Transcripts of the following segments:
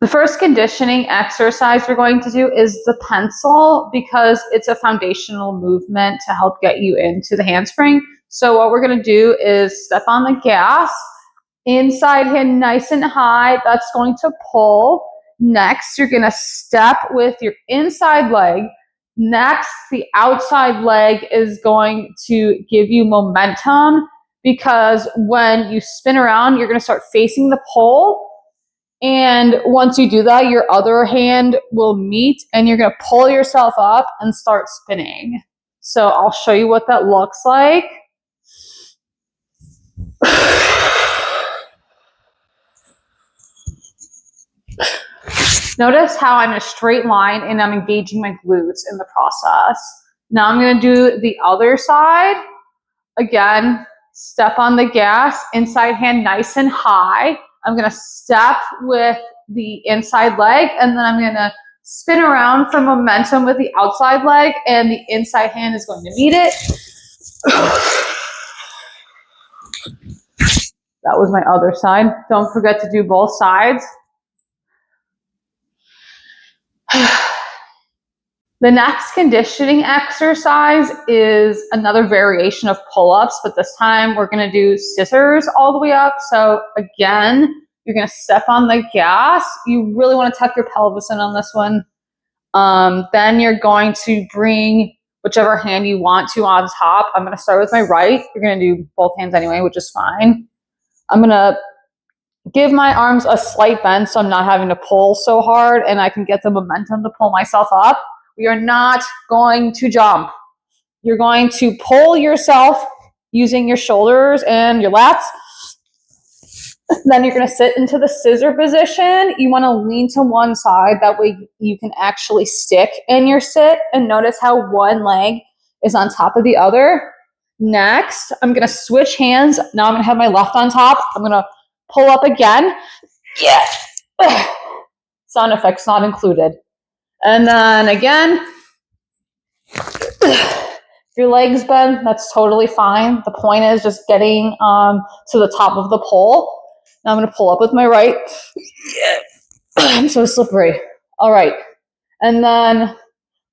The first conditioning exercise we're going to do is the pencil because it's a foundational movement to help get you into the handspring. So what we're going to do is step on the gas, inside hand nice and high. That's going to pull. Next, you're going to step with your inside leg. Next, the outside leg is going to give you momentum because when you spin around, you're going to start facing the pole. And once you do that, your other hand will meet and you're going to pull yourself up and start spinning. So I'll show you what that looks like. Notice how I'm in a straight line and I'm engaging my glutes in the process. Now I'm going to do the other side. Again, step on the gas, inside hand nice and high. I'm going to step with the inside leg and then I'm going to spin around for momentum with the outside leg and the inside hand is going to meet it. That was my other side. Don't forget to do both sides. The next conditioning exercise is another variation of pull-ups, but this time we're going to do scissors all the way up. So again, you're going to step on the gas. You really want to tuck your pelvis in on this one. Then you're going to bring whichever hand you want to on top. I'm going to start with my right. You're going to do both hands anyway, which is fine. I'm going to give my arms a slight bend so I'm not having to pull so hard and I can get the momentum to pull myself up. We are not going to jump. You're going to pull yourself using your shoulders and your lats. Then you're going to sit into the scissor position. You want to lean to one side. That way you can actually stick in your sit and notice how one leg is on top of the other. Next, I'm going to switch hands. Now I'm going to have my left on top. I'm going to pull up again. Yeah. Sound effects not included. And then again, your legs bend, that's totally fine. The point is just getting to the top of the pole. Now I'm going to pull up with my right. Yeah. I'm so slippery. All right. And then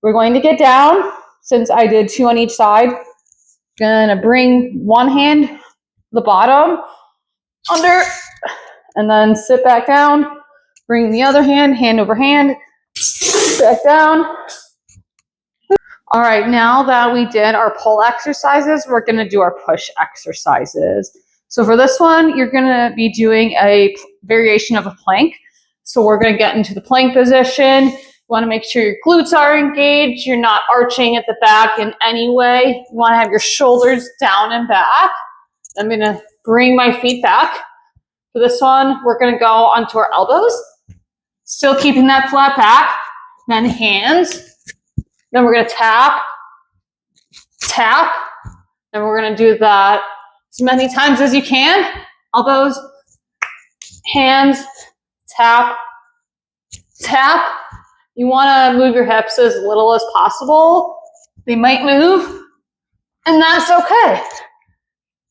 we're going to get down. Since I did 2 on each side, going to bring one hand, the bottom, under, and then sit back down. Bring the other hand, hand over hand, back down. All right, now that we did our pull exercises, we're going to do our push exercises. So for this one, you're going to be doing a variation of a plank. So we're going to get into the plank position. You want to make sure your glutes are engaged. You're not arching at the back in any way. You want to have your shoulders down and back. I'm going to bring my feet back. For this one, we're going to go onto our elbows. Still keeping that flat back. Then hands. Then we're going to tap, tap. And we're going to do that as many times as you can. Elbows, hands, tap, tap. You want to move your hips as little as possible. They might move, and that's okay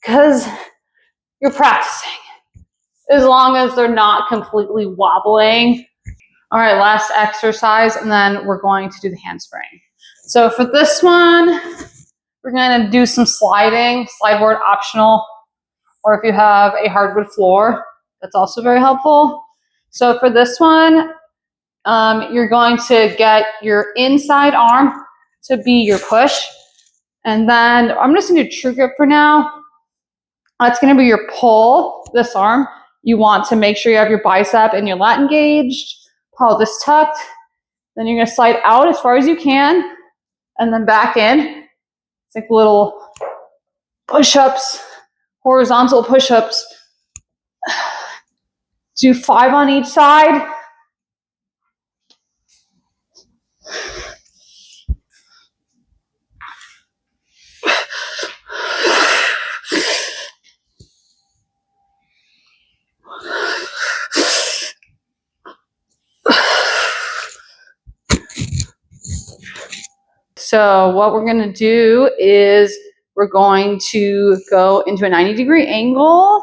because you're practicing. As long as they're not completely wobbling. All right, last exercise, and then we're going to do the handspring. So for this one, we're going to do some sliding, slide board optional, or if you have a hardwood floor, that's also very helpful. So for this one, you're going to get your inside arm to be your push, and then I'm just going to do true grip for now. That's going to be your pull, this arm. You want to make sure you have your bicep and your lat engaged, pelvis tucked. Then you're going to slide out as far as you can and then back in. It's like little push-ups, horizontal push-ups. Do 5 on each side. So what we're going to do is we're going to go into a 90-degree angle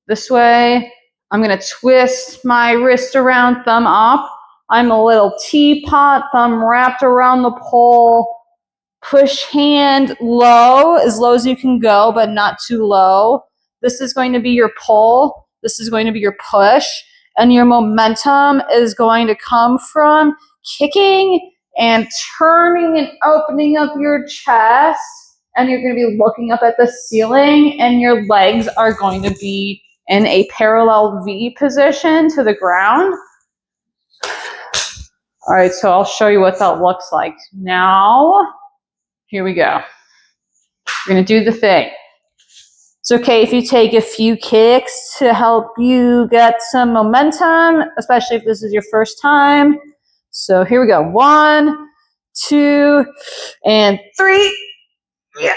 this way, I'm going to twist my wrist around, thumb up. I'm a little teapot, thumb wrapped around the pole. Push hand low as you can go, but not too low. This is going to be your pull. This is going to be your push. And your momentum is going to come from kicking and turning and opening up your chest. And you're going to be looking up at the ceiling, and your legs are going to be in a parallel V position to the ground. All right, so I'll show you what that looks like. Now, here we go. We're going to do the thing. It's okay if you take a few kicks to help you get some momentum, especially if this is your first time. So here we go. 1, 2, and 3. Yeah.